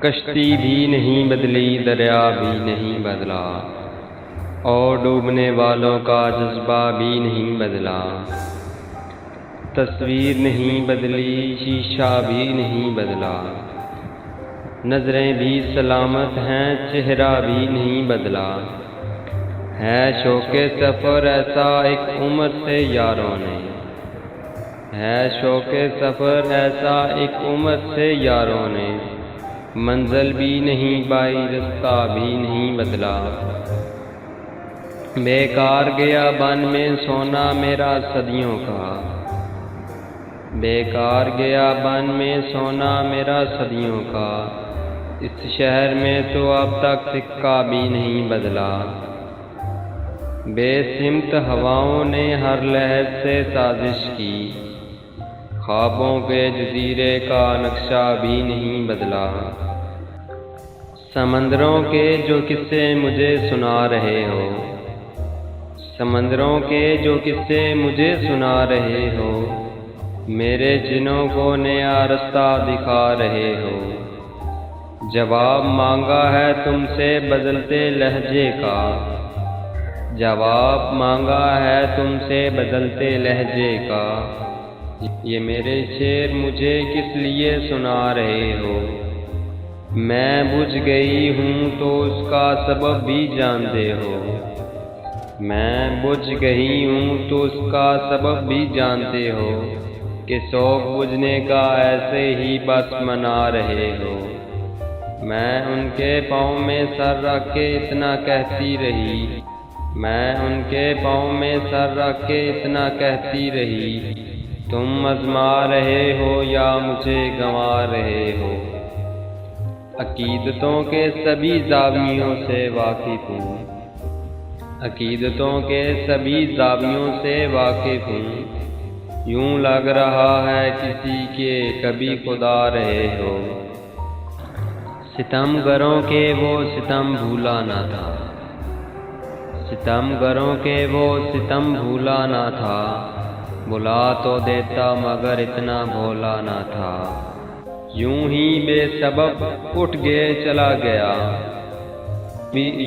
کشتی بھی نہیں بدلی، دریا بھی نہیں بدلا، اور ڈوبنے والوں کا جذبہ بھی نہیں بدلا۔ تصویر نہیں بدلی، شیشہ بھی نہیں بدلا، نظریں بھی سلامت ہیں، چہرہ بھی نہیں بدلا۔ ہے شوق سفر ایسا ایک عمر سے یاروں نے، ہے شوق سفر ایسا ایک عمر سے یاروں نے، منزل بھی نہیں بائی، رستہ بھی نہیں بدلا۔ بیکار گیا بن میں سونا میرا صدیوں کا، بیکار گیا بن میں سونا میرا صدیوں کا، اس شہر میں تو اب تک سکہ بھی نہیں بدلا۔ بے سمت ہواؤں نے ہر لہر سے سازش کی، خوابوں کے جزیرے کا نقشہ بھی نہیں بدلا۔ سمندروں کے جو قصے مجھے سنا رہے ہو، سمندروں کے جو قصے مجھے سنا رہے ہو، میرے جنوں کو نیا رستہ دکھا رہے ہو۔ جواب مانگا ہے تم سے بدلتے لہجے کا، جواب مانگا ہے تم سے بدلتے لہجے کا، یہ میرے شعر مجھے کس لیے سنا رہے ہو۔ میں بجھ گئی ہوں تو اس کا سبب بھی جانتے ہو، میں بجھ گئی ہوں تو اس کا سبب بھی جانتے ہو، کہ شوق بجھنے کا ایسے ہی بس منا رہے ہو۔ میں ان کے پاؤں میں سر رکھ کے اتنا کہتی رہی، میں ان کے پاؤں میں سر رکھ کے اتنا کہتی رہی، تم آزما رہے ہو یا مجھے گنوا رہے ہو۔ عقیدتوں کے سبھی زاویوں سے واقف ہوں، عقیدتوں کے سبھی زاویوں سے واقف ہوں، یوں لگ رہا ہے کسی کے کبھی خدا رہے ہو۔ ستم گروں کے وہ ستم بھولا نہ تھا، ستم گروں کے وہ ستم بھولا نہ تھا، بلا تو دیتا مگر اتنا بھولا نہ تھا۔ یوں ہی بے سبب اٹھ کے چلا گیا،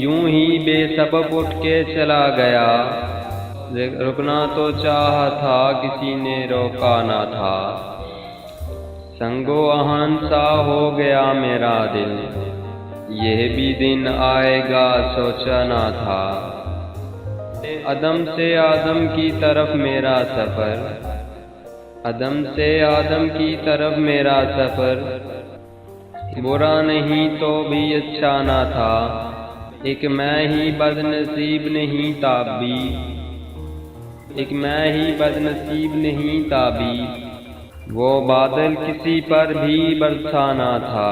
یوں ہی بے سبب اٹھ کے چلا گیا، رکنا تو چاہا تھا کسی نے روکا نہ تھا۔ سنگو آہن سا ہو گیا میرا دل، یہ بھی دن آئے گا سوچا نہ تھا۔ عدم سے آدم کی طرف میرا سفر، عدم سے آدم کی طرف میرا سفر، برا نہیں تو بھی اچھا نہ تھا، ایک میں ہی بد نصیب نہیں تابی، ایک میں ہی بد نصیب نہیں تابی، وہ بادل کسی پر بھی برسا نہ تھا۔